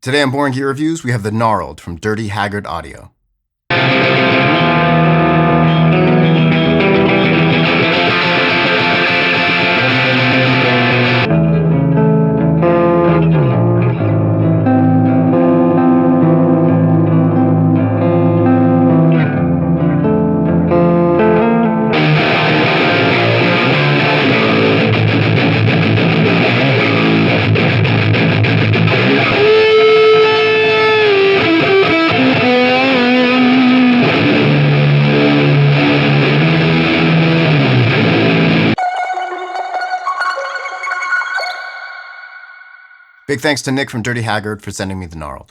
Today on Boring Gear Reviews, we have the Gnarled from Dirty Haggard Audio. Big thanks to Nick from Dirty Haggard for sending me the Gnarled.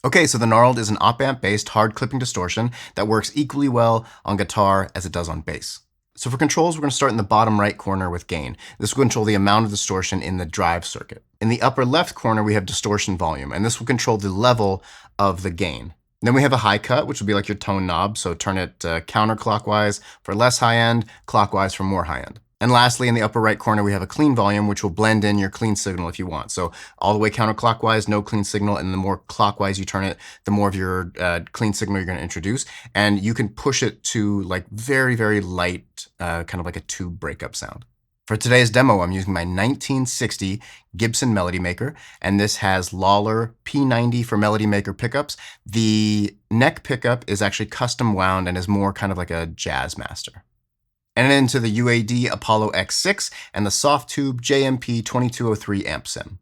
Okay, so the Gnarled is an Opamp-based hard clipping distortion that works equally well on guitar as it does on bass. So for controls, we're going to start in the bottom right corner with gain. This will control the amount of distortion in the drive circuit. In the upper left corner, we have distortion volume, and this will control the level of the gain. Then we have a high cut, which will be like your tone knob, so turn it counterclockwise for less high end, clockwise for more high end. And lastly, in the upper right corner, we have a clean volume, which will blend in your clean signal if you want. So all the way counterclockwise, no clean signal, and the more clockwise you turn it, the more of your clean signal you're going to introduce. And you can push it to like very, very light, kind of like a tube breakup sound. For today's demo, I'm using my 1960 Gibson Melody Maker, and this has Lollar P90 for Melody Maker pickups. The neck pickup is actually custom wound and is more kind of like a jazz master. And into the UAD Apollo X6 and the soft tube JMP 2203 amp sim.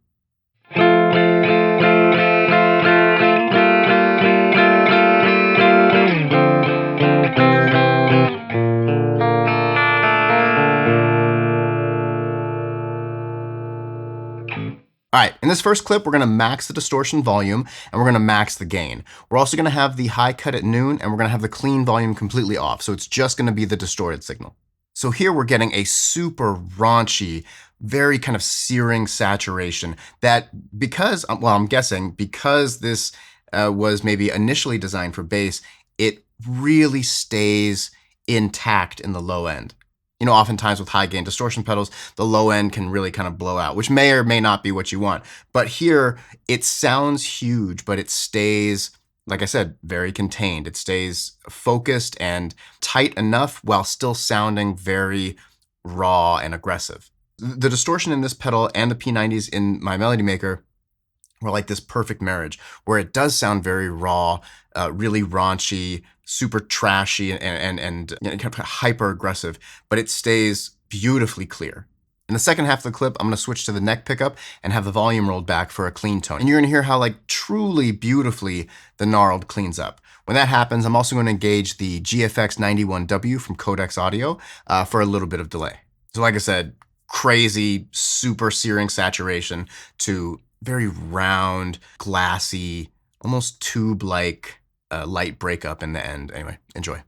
All right, in this first clip, we're going to max the distortion volume and we're going to max the gain. We're also going to have the high cut at noon and we're going to have the clean volume completely off. So it's just going to be the distorted signal. So here we're getting a super raunchy, very kind of searing saturation that because, well, I'm guessing because this was maybe initially designed for bass, it really stays intact in the low end. You know, oftentimes with high gain distortion pedals, the low end can really kind of blow out, which may or may not be what you want. But here it sounds huge, but it stays, like I said, very contained. It stays focused and tight enough while still sounding very raw and aggressive. The distortion in this pedal and the P90s in my Melody Maker were like this perfect marriage where it does sound very raw, really raunchy, super trashy and kind of hyper aggressive, but it stays beautifully clear. In the second half of the clip, I'm going to switch to the neck pickup and have the volume rolled back for a clean tone. And you're going to hear how like truly beautifully the Gnarled cleans up. When that happens, I'm also going to engage the GFX 91W from Codex Audio for a little bit of delay. So like I said, crazy, super searing saturation to very round, glassy, almost tube-like light breakup in the end. Anyway, enjoy.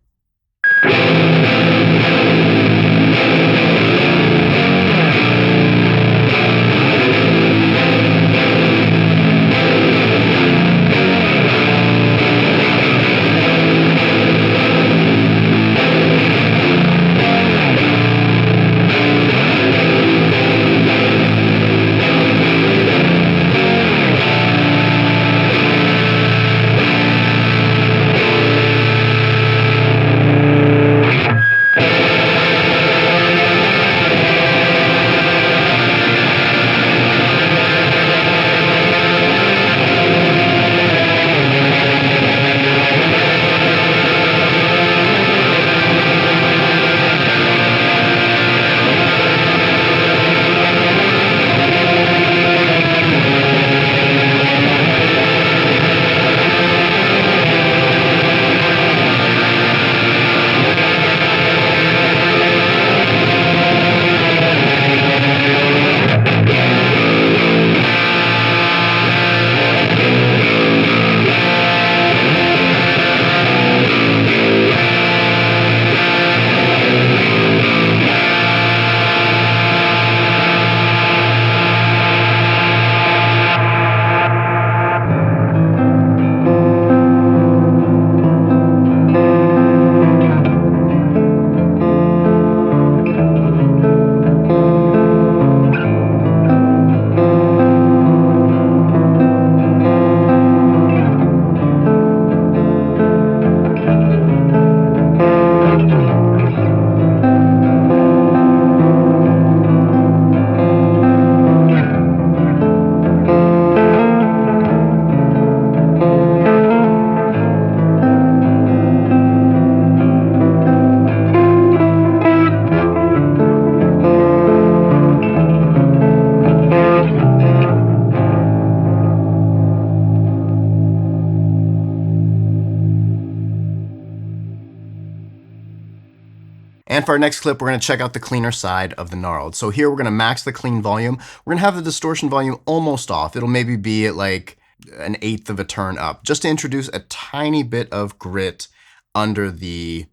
And for our next clip, we're going to check out the cleaner side of the Gnarled. So here we're going to max the clean volume. We're going to have the distortion volume almost off. It'll maybe be at like 1/8 of a turn up, just to introduce a tiny bit of grit under the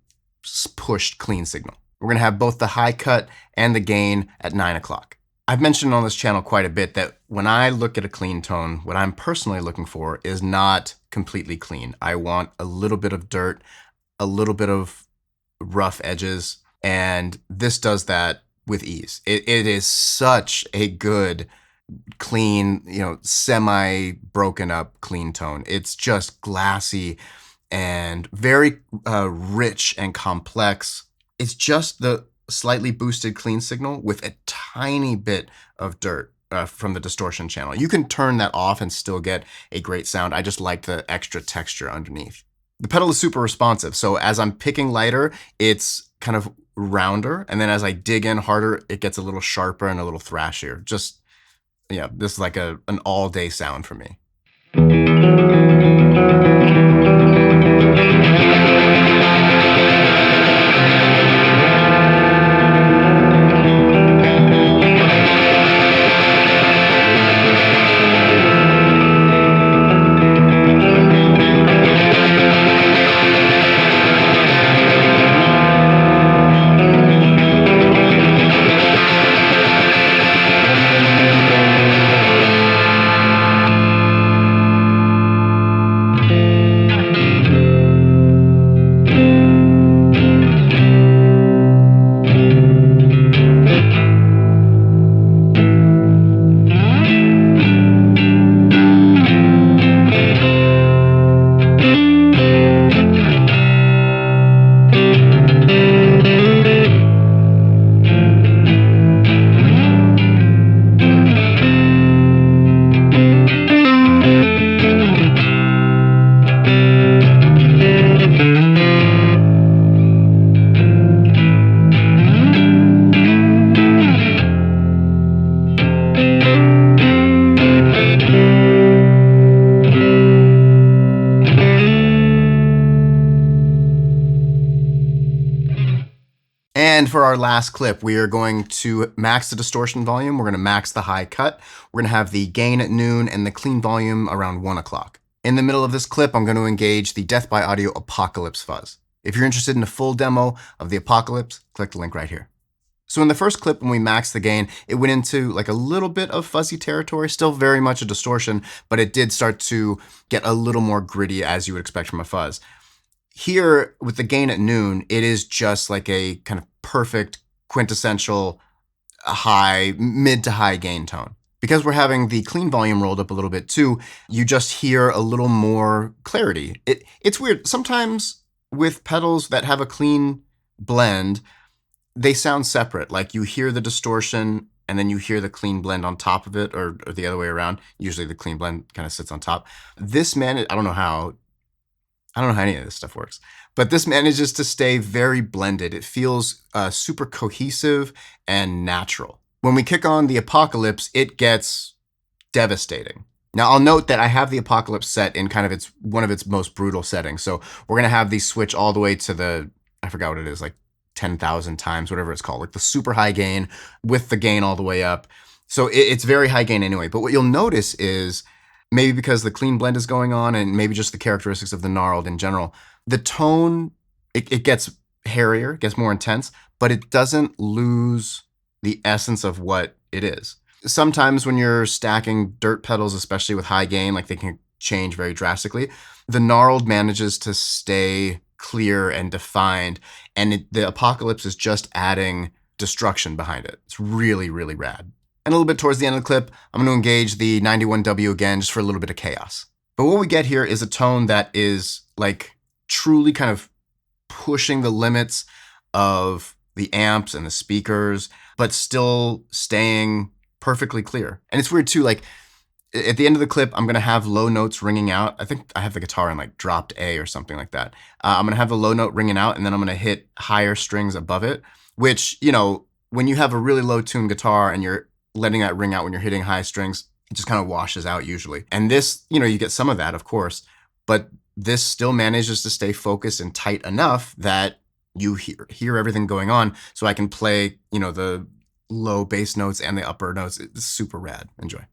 pushed clean signal. We're going to have both the high cut and the gain at 9 o'clock. I've mentioned on this channel quite a bit that when I look at a clean tone, what I'm personally looking for is not completely clean. I want a little bit of dirt, a little bit of rough edges, and this does that with ease. It is such a good, clean, semi broken up clean tone. It's just glassy and very rich and complex. It's just the slightly boosted clean signal with a tiny bit of dirt from the distortion channel. You can turn that off and still get a great sound. I just like the extra texture underneath. The pedal is super responsive. So as I'm picking lighter, it's kind of rounder. And then as I dig in harder, it gets a little sharper and a little thrashier. Just, this is like an all day sound for me. And for our last clip, we are going to max the distortion volume. We're going to max the high cut. We're going to have the gain at noon and the clean volume around 1 o'clock. In the middle of this clip, I'm going to engage the Death by Audio Apocalypse fuzz. If you're interested in a full demo of the Apocalypse, click the link right here. So in the first clip, when we maxed the gain, it went into like a little bit of fuzzy territory, still very much a distortion, but it did start to get a little more gritty as you would expect from a fuzz. Here, with the gain at noon, it is just like a kind of perfect, quintessential mid to high gain tone. Because we're having the clean volume rolled up a little bit too, you just hear a little more clarity. It's weird. Sometimes with pedals that have a clean blend, they sound separate. Like you hear the distortion and then you hear the clean blend on top of it, or the other way around. Usually the clean blend kind of sits on top. I don't know how any of this stuff works, but this manages to stay very blended. It feels super cohesive and natural. When we kick on the Apocalypse, it gets devastating. Now I'll note that I have the Apocalypse set in kind of one of its most brutal settings. So we're gonna have these switch all the way to I forgot what it is, like 10,000 times, whatever it's called, like the super high gain with the gain all the way up. So it's very high gain anyway. But what you'll notice is, maybe because the clean blend is going on and maybe just the characteristics of the Gnarled in general, the tone, it gets hairier, it gets more intense, but it doesn't lose the essence of what it is. Sometimes when you're stacking dirt pedals, especially with high gain, like they can change very drastically, the Gnarled manages to stay clear and defined, and the Apocalypse is just adding destruction behind it. It's really, really rad. And a little bit towards the end of the clip, I'm going to engage the 91W again just for a little bit of chaos. But what we get here is a tone that is like truly kind of pushing the limits of the amps and the speakers, but still staying perfectly clear. And it's weird too, like at the end of the clip, I'm going to have low notes ringing out. I think I have the guitar in like dropped A or something like that. I'm going to have the low note ringing out, and then I'm going to hit higher strings above it, which, when you have a really low tuned guitar and you're letting that ring out when you're hitting high strings, it just kind of washes out usually. And this, you get some of that, of course, but this still manages to stay focused and tight enough that you hear everything going on. So I can play, the low bass notes and the upper notes. It's super rad. Enjoy.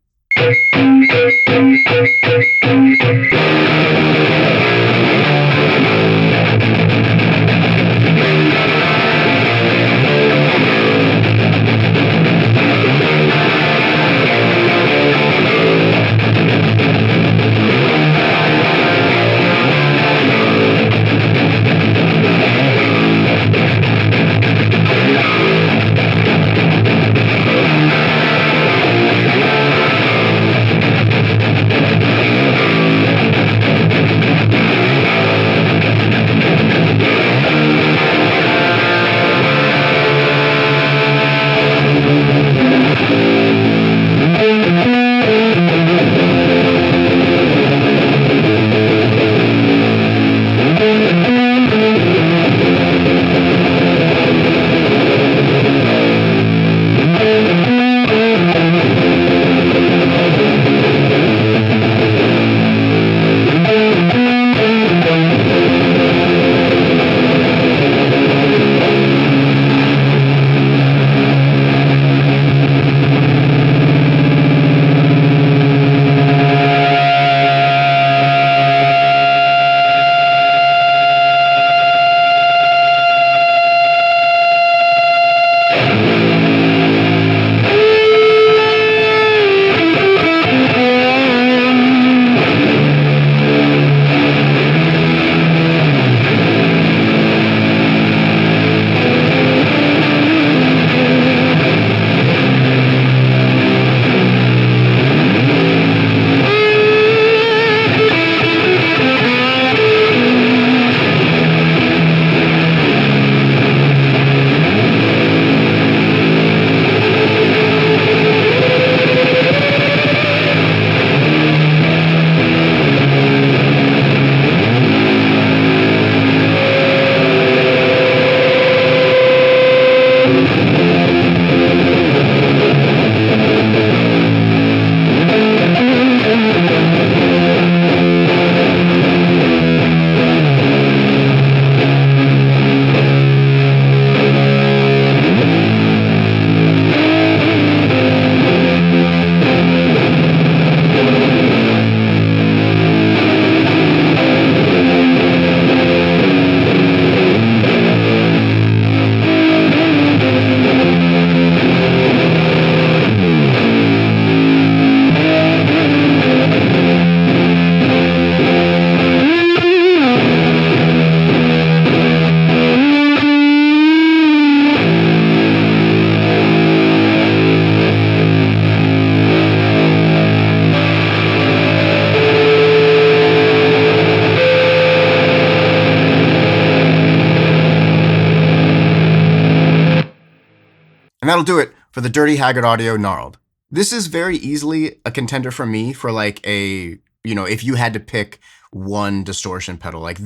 And that'll do it for the Dirty Haggard audio Gnarled. This is very easily a contender for me for like a, if you had to pick one distortion pedal, like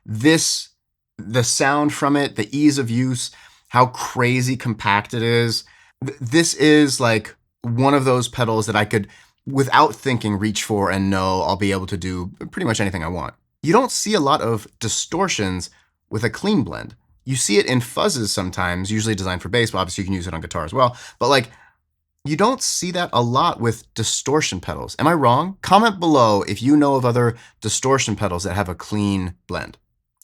this, the sound from it, the ease of use, how crazy compact it is. This is like one of those pedals that I could, without thinking, reach for and know I'll be able to do pretty much anything I want. You don't see a lot of distortions with a clean blend. You see it in fuzzes sometimes, usually designed for bass, but obviously you can use it on guitar as well. But like, you don't see that a lot with distortion pedals. Am I wrong? Comment below if you know of other distortion pedals that have a clean blend.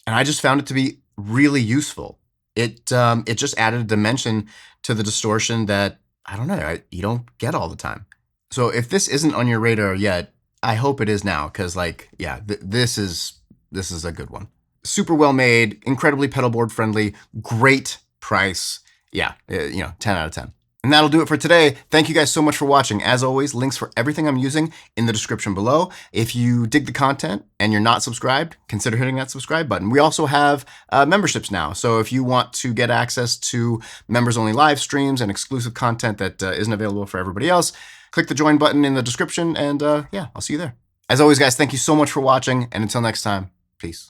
And I just found it to be really useful. It just added a dimension to the distortion that, I don't know, you don't get all the time. So if this isn't on your radar yet, I hope it is now, because like, yeah, this is a good one. Super well made, incredibly pedalboard friendly, great price. Yeah, 10 out of 10. And that'll do it for today. Thank you guys so much for watching. As always, links for everything I'm using in the description below. If you dig the content and you're not subscribed, consider hitting that subscribe button. We also have memberships now. So if you want to get access to members-only live streams and exclusive content that isn't available for everybody else, click the join button in the description, and yeah, I'll see you there. As always, guys, thank you so much for watching, and until next time, peace.